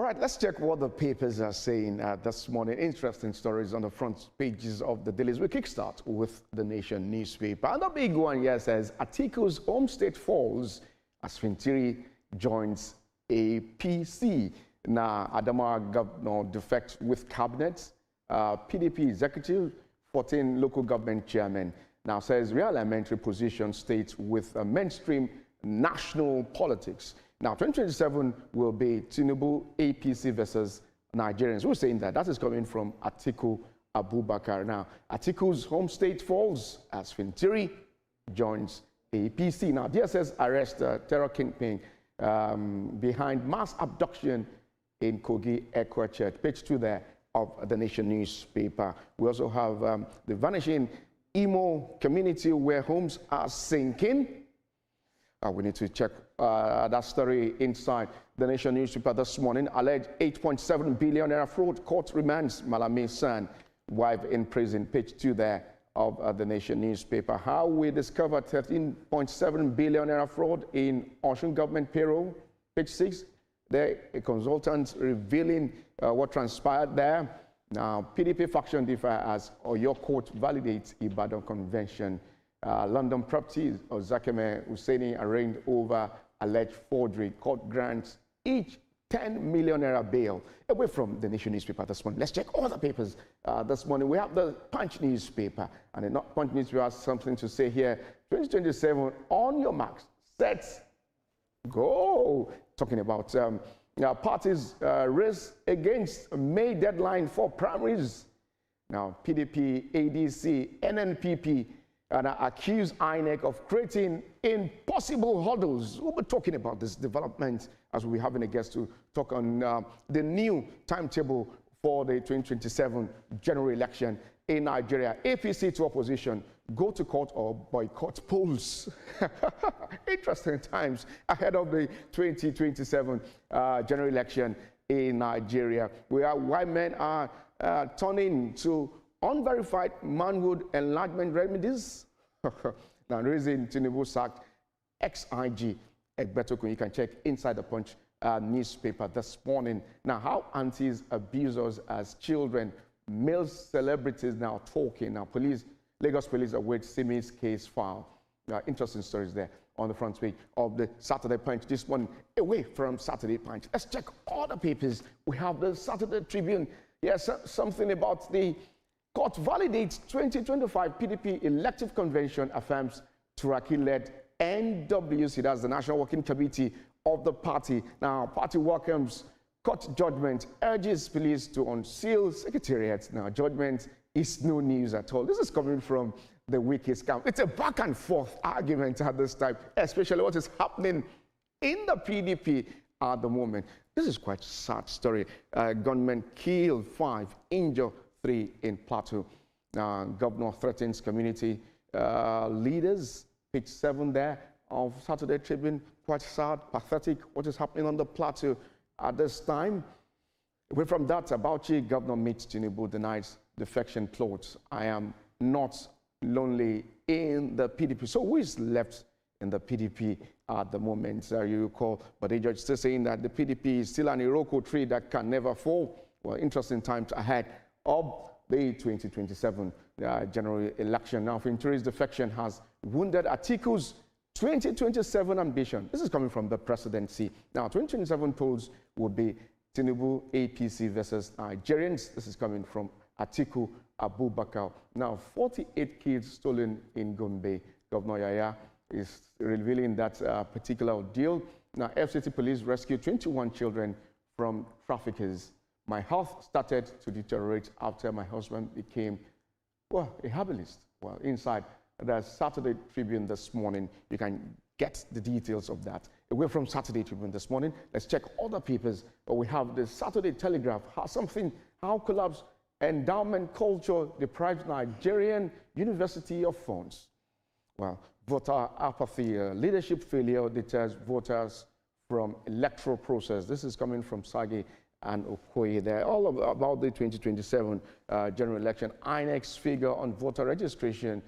right, let's check what the papers are saying this morning. Interesting stories on the front pages of the dailies. We kickstart with the Nation newspaper. And the big one here says, Atiku's home state falls as Fintiri joins APC. Now, Adamawa governor defects with cabinet. PDP executive, 14 local government chairmen. Now says realignmentary position states with mainstream national politics. Now, 2027 will be Tinubu APC versus Nigerians. Who's saying that? That is coming from Atiku Abubakar. Now, Atiku's home state falls as Fintiri joins APC. Now, DSS arrests terror kingpin behind mass abduction in Kogi Equa Church. Page 2 there of the Nation newspaper. We also have the vanishing Imo community where homes are sinking. We need to check that story inside the Nation newspaper this morning. Alleged 8.7 billion naira fraud. Court remands Malami San, wife in prison. Page 2 there of the Nation newspaper. How we discovered 13.7 billion naira fraud in Osun government payroll. Page 6. There, a consultant revealing what transpired there. Now, PDP faction differ as your court validates Ibadan Convention. London properties of Zakeme Hussaini arraigned over alleged forgery. Court grants each 10 million naira bail. Away from the Nation newspaper this morning. Let's check all the papers this morning. We have the Punch newspaper, and the Punch newspaper has something to say here. 2027, on your marks, set, go. Talking about parties race against May deadline for primaries. Now, PDP, ADC, NNPP, accuse INEC of creating impossible hurdles. We'll be talking about this development as we'll be having a guest to talk on the new timetable for the 2027 general election in Nigeria. APC to opposition, go to court or boycott polls. Interesting times ahead of the 2027 general election in Nigeria. Why men are turning to unverified manhood enlargement remedies. Now, the reason Tinubu sacked ex-IG Egbetokun, you can check inside the Punch newspaper this morning. Now, how aunties abuse us as children. Male celebrities now talking. Now, Lagos police await Simi's case file. Interesting stories there on the front page of the Saturday Punch this morning. Away from Saturday Punch, let's check all the papers. We have the Saturday Tribune. Yes, something about the court validates 2025 PDP Elective Convention, affirms Turaki-led NWC. That's the National Working Committee of the party. Now, party welcomes court judgment, urges police to unseal secretariats. Now, judgment is no news at all. This is coming from the weakest camp. It's a back and forth argument at this time, especially what is happening in the PDP at the moment. This is quite a sad story. Gunmen kill 5, injure 3 in Plateau. Governor threatens community leaders. Page 7 there of Saturday Tribune. Quite sad, pathetic what is happening on the Plateau at this time. Away from that, Bauchi governor meets Tinubu, denies defection plots. I am not lonely in the PDP. So who is left in the PDP at the moment? You recall, but the judge still saying that the PDP is still an Iroko tree that can never fall. Well, interesting times ahead of the 2027 general election. Now, Fintiri's defection has wounded Atiku's 2027 ambition. This is coming from the presidency. Now, 2027 polls would be Tinubu APC versus Nigerians. This is coming from Atiku Abubakar. Now, 48 kids stolen in Gombe. Governor Yaya is revealing that particular deal. Now, FCT police rescued 21 children from traffickers. My health started to deteriorate after my husband became, well, a herbalist. Well, inside the Saturday Tribune this morning, you can get the details of that. Away from Saturday Tribune this morning, let's check all the papers. We have the Saturday Telegraph, how collapse endowment culture deprives Nigerian University of funds. Well, voter apathy, leadership failure deters voters from electoral process. This is coming from Sagi and Okoye. They're all about the 2027 general election. INEC's figure on voter registration,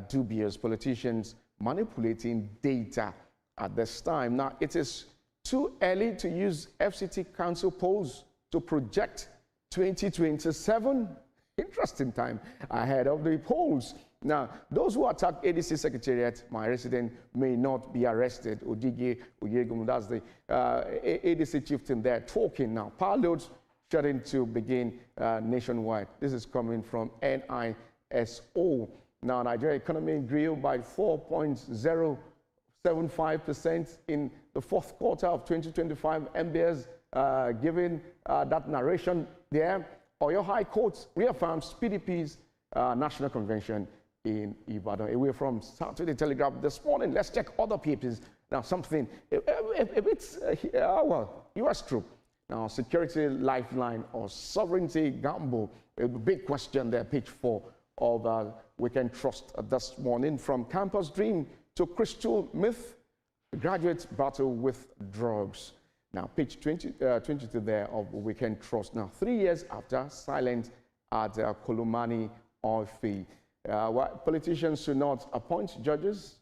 dubious. Politicians manipulating data at this time. Now, it is too early to use FCT Council polls to project 2027. Interesting time ahead of the polls. Now, those who attack ADC Secretariat, my resident, may not be arrested. Odige Oyegum, that's the ADC chieftain there talking now. Power loads starting to begin nationwide. This is coming from NISO. Now, Nigeria economy grew by 4.075% in the fourth quarter of 2025. MBS giving that narration there. Oyo High Court reaffirms PDP's National Convention in Ibadan. Away from Saturday Telegraph this morning, let's check other papers. Now, something a bit, well, US troop. Now, security lifeline or sovereignty gamble, a big question there, page 4 of Weekend Trust this morning. From campus dream to crystal myth, graduates battle with drugs. Now, page 22 there of Weekend Trust. Now, 3 years after silence at Kolomani oil field. Politicians should not appoint judges.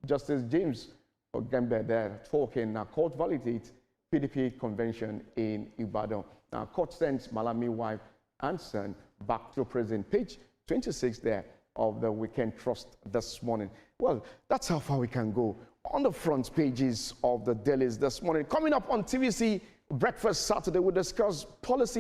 Justice James Ogembe there talking. Now, court validates PDP convention in Ibadan. Now, court sends Malami wife and son back to prison. Page 26 there of the Weekend Trust this morning. Well, that's how far we can go on the front pages of the dailies this morning. Coming up on TVC Breakfast Saturday, we discuss policy